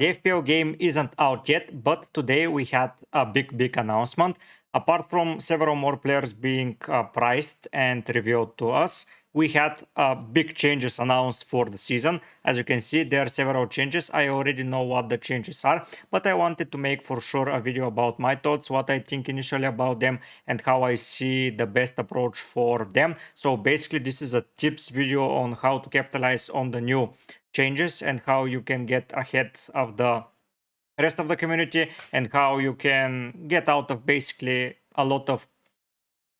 The FPL game isn't out yet, but today we had a big announcement. Apart from several more players being priced and revealed to us, we had big changes announced for the season. As you can see, there are several changes. I already know what the changes are, but I wanted to make for sure a video about my thoughts, what I think initially about them, and how I see the best approach for them. So basically, this is a tips video on how to capitalize on the new changes and how you can get ahead of the rest of the community and how you can get out of basically a lot of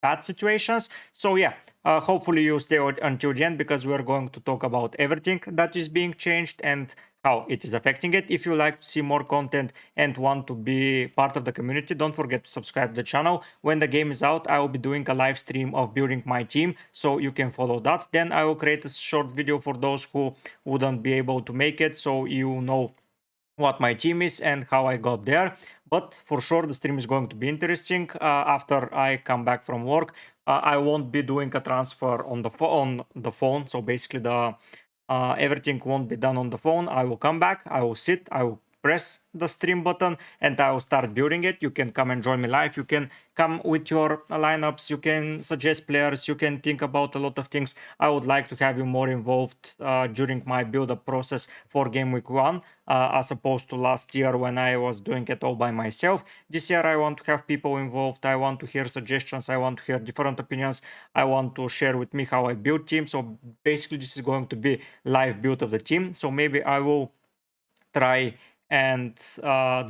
bad situations. So yeah, hopefully you stay until the end because we're going to talk about everything that is being changed and how it is affecting it. If you like to see more content and want to be part of the community, don't forget to subscribe to the channel. When the game is out, I will be doing a live stream of building my team, so you can follow that. Then I will create a short video for those who wouldn't be able to make it, so you know what my team is and how I got there. But for sure, the stream is going to be interesting. After I come back from work, I won't be doing a transfer on the phone. So basically, the everything won't be done on the phone. I will come back. I will sit. I will press the stream button and I will start building it. You can come and join me live. You can come with your lineups. You can suggest players. You can think about a lot of things. I would like to have you more involved during my build-up process for game week 1 as opposed to last year when I was doing it all by myself. This year I want to have people involved. I want to hear suggestions. I want to hear different opinions. I want to share with me how I build teams. So basically this is going to be live build of the team. So maybe I will try and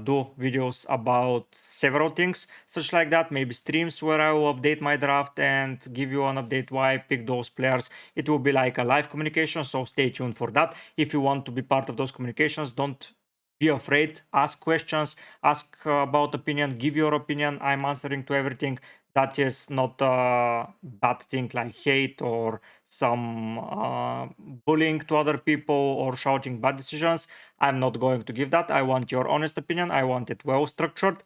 do videos about several things such like that, maybe streams where I will update my draft and give you an update why I pick those players. It will be like a live communication, so stay tuned for that. If you want to be part of those communications, don't be afraid, ask questions, ask about opinion, give your opinion. I'm answering to everything. That is not a bad thing like hate or some bullying to other people or shouting bad decisions. I'm not going to give that. I want your honest opinion. I want it well structured.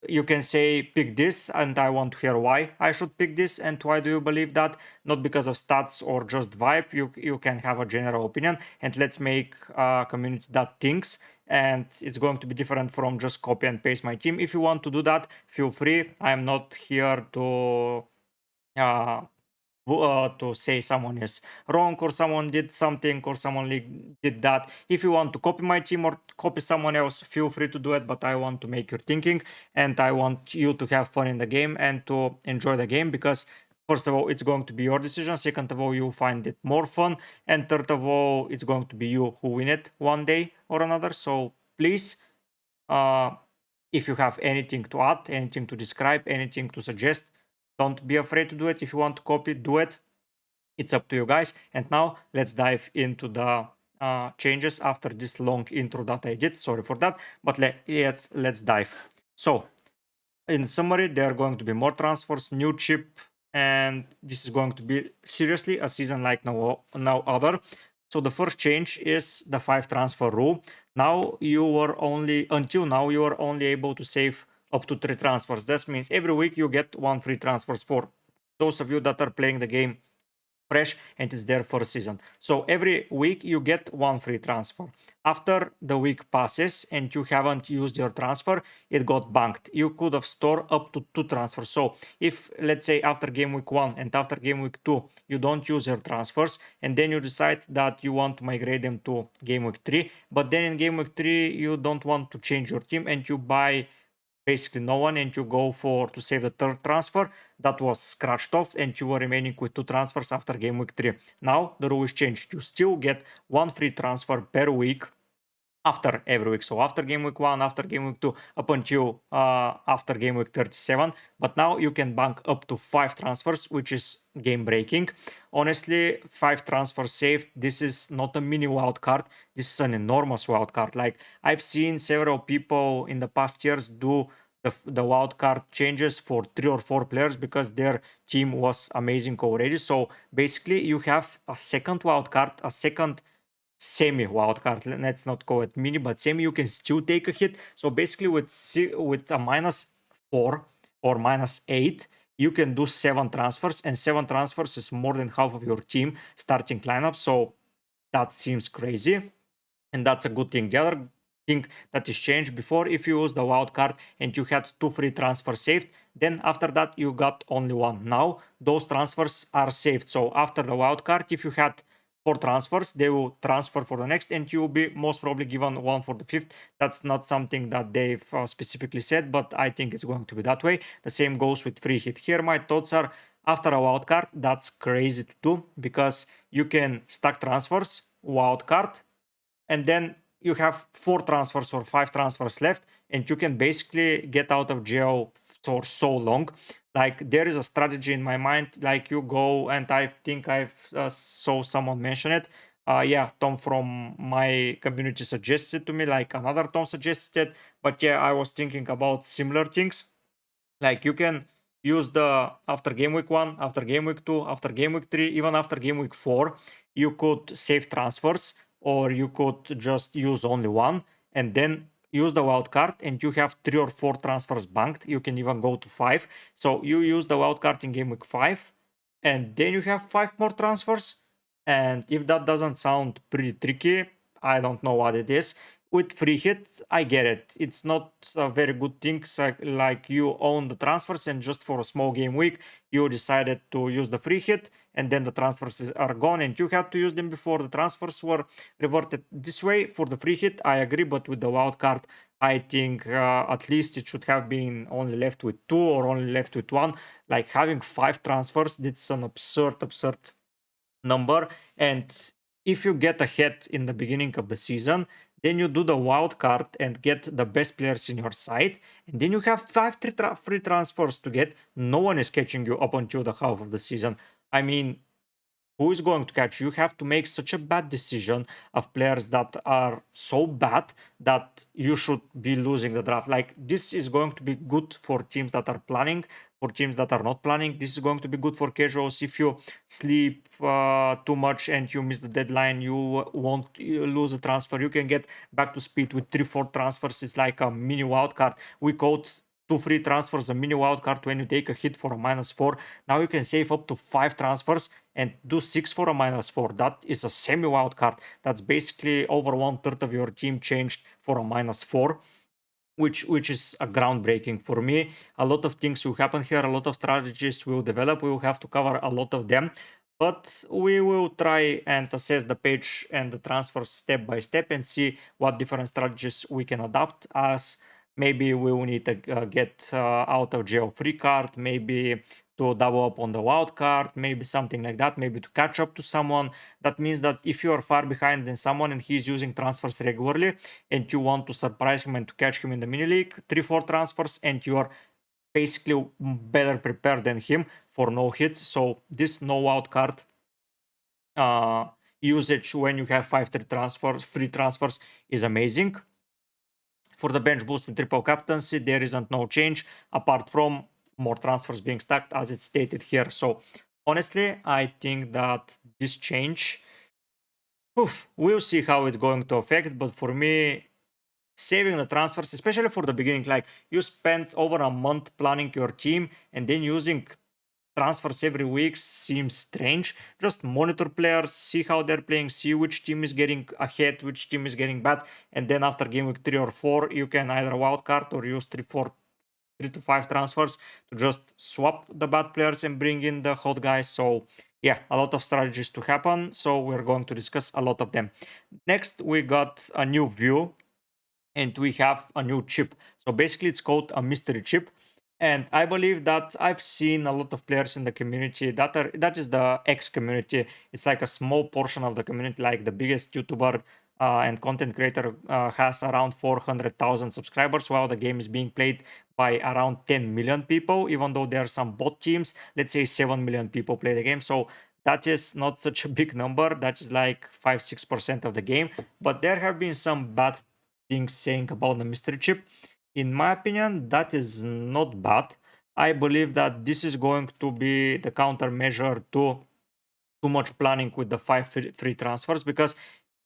You can say pick this and I want to hear why I should pick this and why do you believe that, not because of stats or just vibe. You can have a general opinion and let's make a community that thinks, and it's going to be different from just copy and paste my team. If you want to do that, feel free. I'm not here to say someone is wrong or someone did something or someone did that. If you want to copy my team or copy someone else, feel free to do it, but I want to make your thinking and I want you to have fun in the game and to enjoy the game, because first of all, it's going to be your decision. Second of all, you'll find it more fun. And third of all, it's going to be you who win it one day or another. So please, if you have anything to add, anything to describe, anything to suggest, don't be afraid to do it. If you want to copy, do it. It's up to you guys. And now let's dive into the changes after this long intro that I did. Sorry for that, but let's dive. So in summary, there are going to be more transfers, new chip, and this is going to be seriously a season like no other. So the first change is the 5 transfer rule. Until now you were only able to save up to 3 transfers. This means every week you get 1 free transfers for those of you that are playing the game fresh and it's their first season. So every week you get 1 free transfer. After the week passes and you haven't used your transfer, it got banked. You could have stored up to 2 transfers. So if, let's say, after game week 1 and after game week 2 you don't use your transfers and then you decide that you want to migrate them to game week 3, but then in game week 3 you don't want to change your team and you buy basically no one and you go to save the 3rd transfer, that was scratched off and you were remaining with 2 transfers after game week 3. Now the rule is changed. You still get 1 free transfer per week after every week. So after game week 1, after game week 2, up until after game week 37. But now you can bank up to 5 transfers, which is game breaking. Honestly, 5 transfers saved. This is not a mini wildcard. This is an enormous wildcard. Like I've seen several people in the past years do the wildcard changes for 3 or 4 players because their team was amazing already. So basically you have a second wildcard, a second semi wildcard. Let's not call it mini, but semi. You can still take a hit. So basically with a -4 or -8, you can do 7 transfers, and 7 transfers is more than half of your team starting lineup. So that seems crazy, and that's a good thing. The other thing that is changed. Before, if you use the wild card and you had 2 free transfers saved, then after that you got only one. Now those transfers are saved. So after the wild card, if you had 4 transfers, they will transfer for the next, and you will be most probably given one for the fifth. That's not something that they've specifically said, but I think it's going to be that way. The same goes with free hit. Here my thoughts are, after a wild card, that's crazy to do, because you can stack transfers, wild card, and then you have 4 transfers or 5 transfers left, and you can basically get out of jail for so long. Like, there is a strategy in my mind, like you go, and I think I've saw someone mention it. Yeah, Tom from my community suggested to me, like another Tom suggested, but yeah, I was thinking about similar things. Like, you can use the after game week 1, after game week 2, after game week 3, even after game week 4, you could save transfers, or you could just use only one and then use the wild card, and you have 3 or 4 transfers banked. You can even go to 5. So you use the wild card in game week 5, and then you have 5 more transfers. And if that doesn't sound pretty tricky, I don't know what it is. With free hit, I get it. It's not a very good thing. Like you own the transfers, and just for a small game week, you decided to use the free hit, and then the transfers are gone, and you had to use them before the transfers were reverted. This way, for the free hit, I agree, but with the wild card, I think at least it should have been only left with 2 or only left with 1. Like, having 5 transfers, it's an absurd number. And if you get ahead in the beginning of the season, then you do the wild card and get the best players in your side, and then you have 5 free transfers to get. No one is catching you up until the half of the season. I mean, who is going to catch you? You have to make such a bad decision of players that are so bad that you should be losing the draft. Like, this is going to be good for teams that are planning. For teams that are not planning, this is going to be good for casuals. If you sleep too much and you miss the deadline, you won't lose a transfer. You can get back to speed with 3-4 transfers. It's like a mini wildcard. We called 2 free transfers a mini wildcard when you take a hit for a -4. Now you can save up to 5 transfers and do 6 for a -4. That is a semi wildcard. That's basically over 1/3 of your team changed for a -4. Which is a groundbreaking for me. A lot of things will happen here, a lot of strategies will develop. We will have to cover a lot of them, but we will try and assess the page and the transfers step by step and see what different strategies we can adopt. As maybe we will need to get out of jail free card, maybe to double up on the wild card, maybe something like that, maybe to catch up to someone. That means that if you are far behind than someone and he's using transfers regularly, and you want to surprise him and to catch him in the mini league, 3-4 transfers, and you are basically better prepared than him for no hits. So this no wild card usage when you have 5 free transfers is amazing. For the bench boost and triple captaincy, there isn't no change apart from more transfers being stacked as it's stated here. So honestly, I think that this change, we'll see how it's going to affect, but for me, saving the transfers, especially for the beginning, like, you spent over a month planning your team and then using transfers every week seems strange. Just monitor players, see how they're playing, see which team is getting ahead, which team is getting bad, and then after game week 3 or 4, you can either wildcard or use 3 to 5 transfers to just swap the bad players and bring in the hot guys. So yeah, a lot of strategies to happen, so we're going to discuss a lot of them. Next, we got a new view and we have a new chip. So basically it's called a mystery chip. And I believe that I've seen a lot of players in the community that is the X community. It's like a small portion of the community. Like, the biggest YouTuber and content creator has around 400,000 subscribers, while the game is being played by around 10 million people. Even though there are some bot teams, let's say 7 million people play the game. So that is not such a big number. That is like 5-6% of the game. But there have been some bad things saying about the mystery chip. In my opinion, that is not bad. I believe that this is going to be the countermeasure to too much planning with the 5 free transfers, because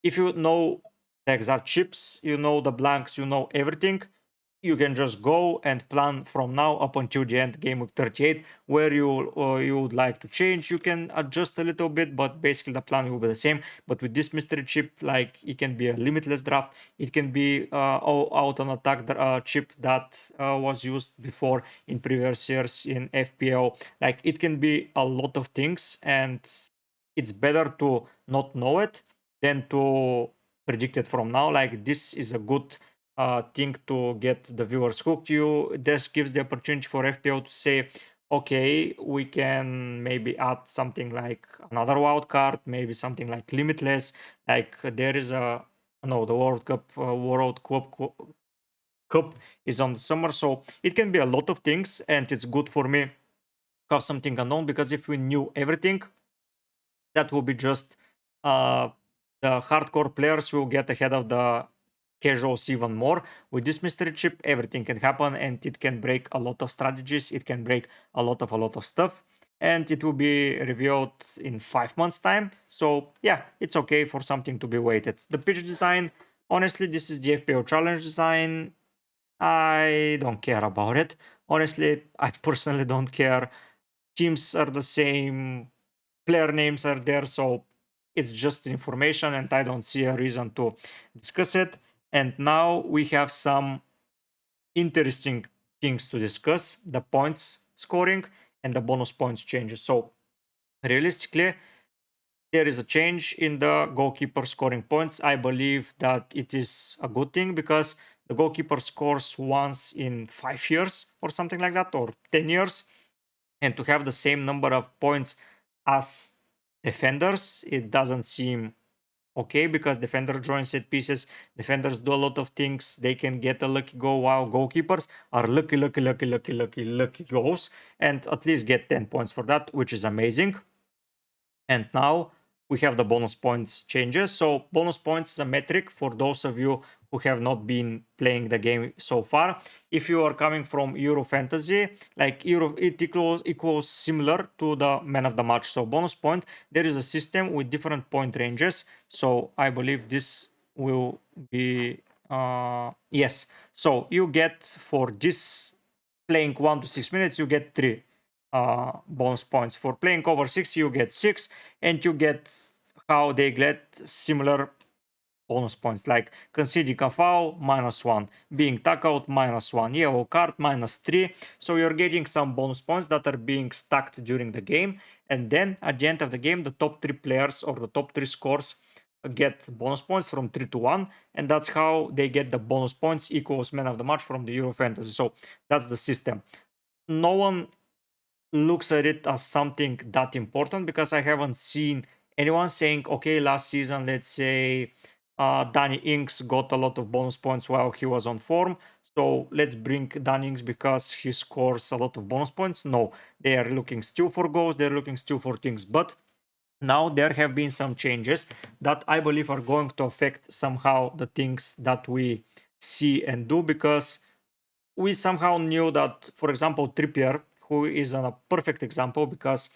if you know the exact chips, you know the blanks, you know everything, you can just go and plan from now up until the end game week 38 where you would like to change. You can adjust a little bit, but basically the plan will be the same. But with this mystery chip, like, it can be a limitless draft, it can be out on attack chip that was used before in previous years in FPL. Like, it can be a lot of things, and it's better to not know it than to predict it from now. Like, this is a good thing to get the viewers hooked. This gives the opportunity for FPL to say, okay, we can maybe add something like another wild card, maybe something like limitless. Like, there is a no, the World Cup is on the summer, so it can be a lot of things, and it's good for me to have something unknown, because if we knew everything, that will be just the hardcore players will get ahead of the casuals even more. With this mystery chip, everything can happen, and it can break a lot of strategies. It can break a lot of stuff, and it will be revealed in 5 months time. So yeah, it's okay for something to be waited. The pitch design, honestly, this is the FPL challenge design. I don't care about it. Honestly, I personally don't care. Teams are the same, player names are there, so it's just information, and I don't see a reason to discuss it. And now we have some interesting things to discuss: the points scoring and the bonus points changes. So realistically, there is a change in the goalkeeper scoring points. I believe that it is a good thing, because the goalkeeper scores once in 5 years or something like that, or 10 years. And to have the same number of points as defenders, it doesn't seem okay, because defender joins set pieces, defenders do a lot of things, they can get a lucky goal, while goalkeepers are lucky goals, and at least get 10 points for that, which is amazing. And now we have the bonus points changes. So bonus points is a metric for those of you who have not been playing the game so far. If you are coming from Euro Fantasy, like Euro, it equals similar to the man of the match. So bonus point, there is a system with different point ranges. So I believe this will be yes. So you get, for this playing 1 to 6 minutes, you get 3 bonus points. For playing over 6, you get 6, and you get how they get similar bonus points, like conceding a foul -1, being tackled -1, yellow card -3. So you're getting some bonus points that are being stacked during the game, and then at the end of the game, the top 3 players or the top 3 scores get bonus points from 3 to 1, and that's how they get the bonus points equals man of the match from the Euro Fantasy. So that's the system. No one looks at it as something that important, because I haven't seen anyone saying, okay, last season, let's say Danny Ings got a lot of bonus points while he was on form, so let's bring Danny Ings because he scores a lot of bonus points. No, they are looking still for goals, they're looking still for things. But now there have been some changes that I believe are going to affect somehow the things that we see and do, because we somehow knew that, for example, Trippier, who is a perfect example, because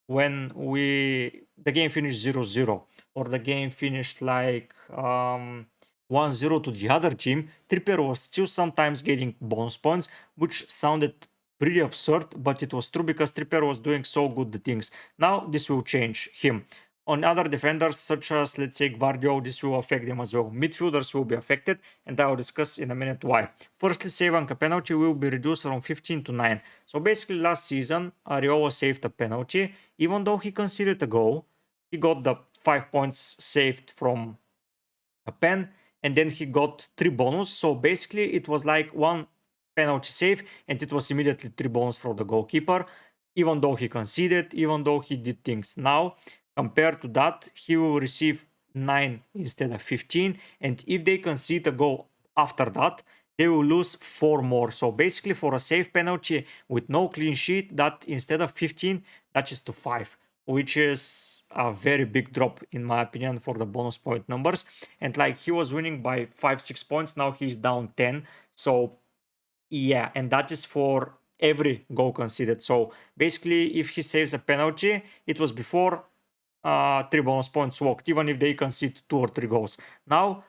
when the game finished 0-0, or the game finished like 1-0 to the other team, Trippier was still sometimes getting bonus points, which sounded pretty absurd, but it was true, because Trippier was doing so good the things. Now this will change him. On other defenders, such as, let's say, Guardiola, this will affect them as well. Midfielders will be affected, and I will discuss in a minute why. Firstly, save on a penalty will be reduced from 15 to 9. So basically, last season, Areola saved a penalty. Even though he conceded a goal, he got the 5 points saved from a pen, and then he got 3 bonus. So basically, it was like 1 penalty save, and it was immediately 3 bonus for the goalkeeper, even though he conceded, even though he did things. Now, compared to that, he will receive 9 instead of 15, and if they concede a goal after that, they will lose 4 more. So basically, for a save penalty with no clean sheet, that instead of 15, that is to 5, which is a very big drop, in my opinion, for the bonus point numbers. And like, he was winning by 5-6 points, now he's down 10. So yeah, and that is for every goal conceded. So basically, if he saves a penalty, it was before 3 bonus points walked, even if they concede 2 or 3 goals. Now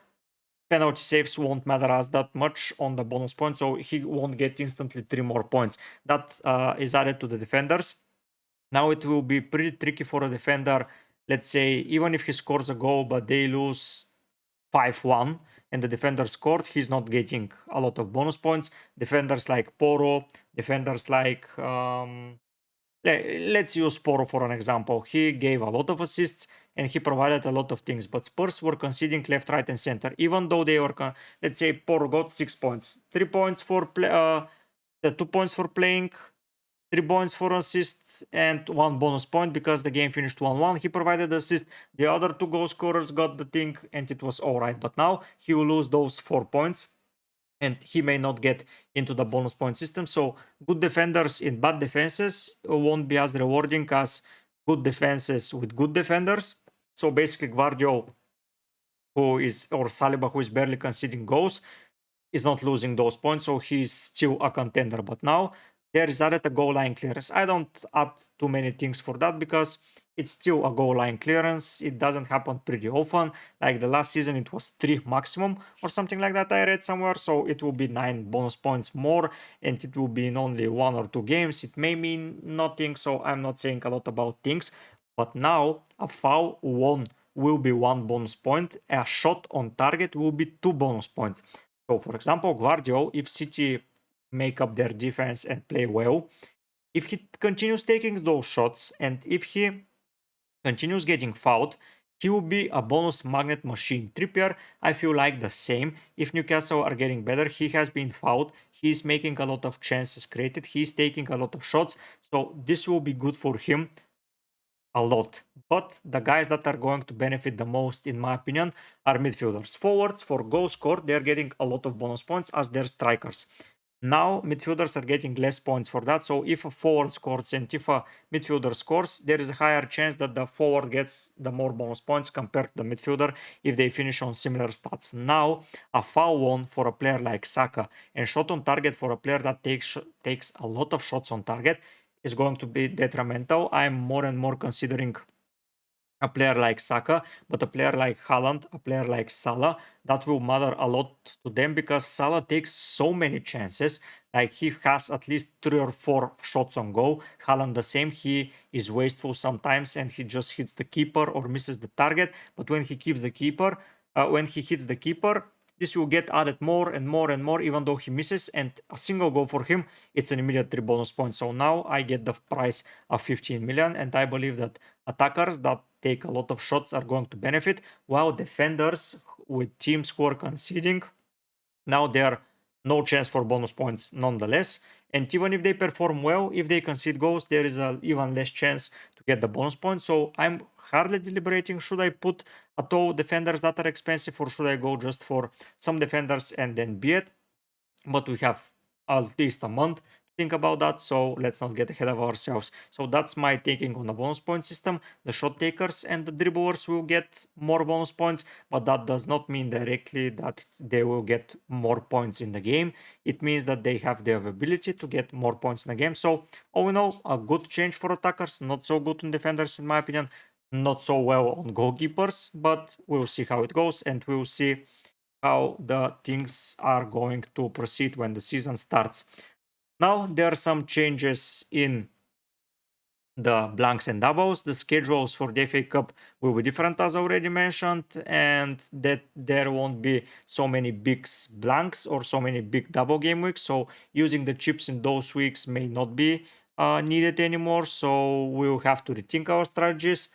penalty saves won't matter as that much on the bonus point, so he won't get instantly 3 more points. That is added to the defenders. Now it will be pretty tricky for a defender. Let's say even if he scores a goal, but they lose 5-1 and the defender scored, he's not getting a lot of bonus points. Defenders like Poro, defenders like let's use Poro for an example. He gave a lot of assists and he provided a lot of things, but Spurs were conceding left, right, and center. Even though they were, let's say, Poro got 6 points, 3 points for 2 points for playing, 3 points for assists, and 1 bonus point because the game finished 1-1. He provided assist. The other 2 goal scorers got the thing, and it was all right. But now he will lose those 4 points and he may not get into the bonus point system. So good defenders in bad defenses won't be as rewarding as good defenses with good defenders. So basically Guardiola, or Saliba, who is barely conceding goals, is not losing those points, so he's still a contender. But now there is added a goal line clearance. I don't add too many things for that because it's still a goal line clearance. It doesn't happen pretty often. Like the last season, it was 3 maximum or something like that I read somewhere. So it will be 9 bonus points more and it will be in only 1 or 2 games. It may mean nothing, so I'm not saying a lot about things. But now a foul will be 1 bonus point. A shot on target will be 2 bonus points. So for example, Guardiola, if City make up their defense and play well, if he continues taking those shots and if he continues getting fouled, he will be a bonus magnet machine. Trippier, I feel like the same. If Newcastle are getting better, he has been fouled. He's making a lot of chances created. He's taking a lot of shots. So this will be good for him a lot. But the guys that are going to benefit the most, in my opinion, are midfielders. Forwards, for goal scored, they're getting a lot of bonus points as their strikers. Now, midfielders are getting less points for that. So if a forward scores and if a midfielder scores, there is a higher chance that the forward gets the more bonus points compared to the midfielder if they finish on similar stats. Now, a foul one for a player like Saka and shot on target for a player that takes a lot of shots on target is going to be detrimental. I'm more and more considering a player like Saka, but a player like Haaland, a player like Salah, that will matter a lot to them because Salah takes so many chances. Like he has at least 3 or 4 shots on goal. Haaland the same. He is wasteful sometimes and he just hits the keeper or misses the target. But when he keeps the keeper, when he hits the keeper, this will get added more and more and more, even though he misses. And a single goal for him, it's an immediate 3 bonus points. So now I get the price of 15 million, and I believe that attackers that take a lot of shots are going to benefit, while defenders with teams who are conceding, now there no chance for bonus points nonetheless. And even if they perform well, if they concede goals, there is a even less chance to get the bonus points. So I'm hardly deliberating, should I put at all defenders that are expensive or should I go just for some defenders and then be it? But we have at least a month think about that, so let's not get ahead of ourselves. So that's my thinking on the bonus point system. The shot takers and the dribblers will get more bonus points, but that does not mean directly that they will get more points in the game. It means that they have the ability to get more points in the game. So all in all, a good change for attackers, not so good on defenders in my opinion, not so well on goalkeepers, but we'll see how it goes and we'll see how the things are going to proceed when the season starts. Now there are some changes in the blanks and doubles. The schedules for the FA Cup will be different as already mentioned, and that there won't be so many big blanks or so many big double game weeks. So using the chips in those weeks may not be needed anymore. So we'll have to rethink our strategies.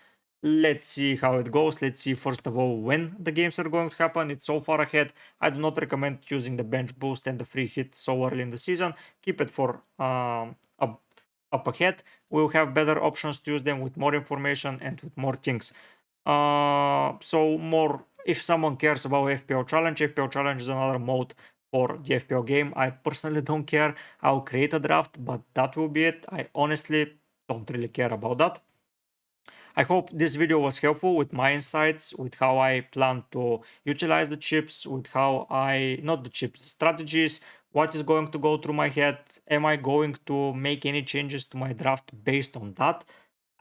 Let's see how it goes. Let's see first of all when the games are going to happen. It's so far ahead. I do not recommend using the bench boost and the free hit so early in the season. Keep it for up ahead. We'll have better options to use them with more information and with more things. So more, if someone cares about FPL Challenge is another mode for the FPL game. I personally don't care. I'll create a draft, but that will be it. I honestly don't really care about that. I hope this video was helpful with my insights, with how I plan to utilize the chips, with how not the chips, strategies, what is going to go through my head. Am I going to make any changes to my draft based on that?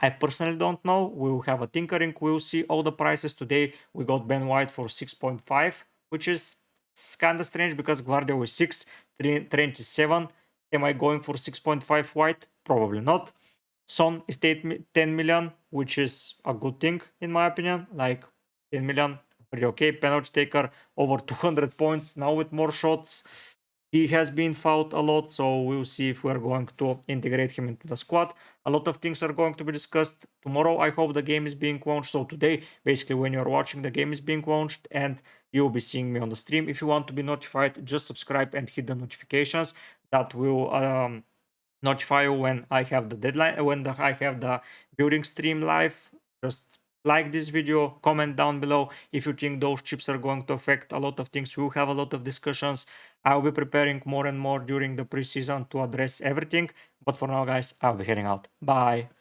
I personally don't know. We'll have a tinkering. We'll see all the prices today. We got Ben White for 6.5, which is It's kind of strange because Guardiola is 6, Trent is 7. Am I going for 6.5 white? Probably not. Son is 10 million, which is a good thing in my opinion. Like 10 million, pretty okay. Penalty taker, over 200 points now with more shots. He has been fouled a lot, so we'll see if we're going to integrate him into the squad. A lot of things are going to be discussed tomorrow. I hope the game is being launched. So today, basically when you're watching, the game is being launched and you'll be seeing me on the stream. If you want to be notified, just subscribe and hit the notifications. That will notify you when I have the deadline, when I have the building stream live. Just like this video, comment down below if you think those chips are going to affect a lot of things. We'll have a lot of discussions. I'll be preparing more and more during the preseason to address everything. But for now, guys, I'll be heading out. Bye.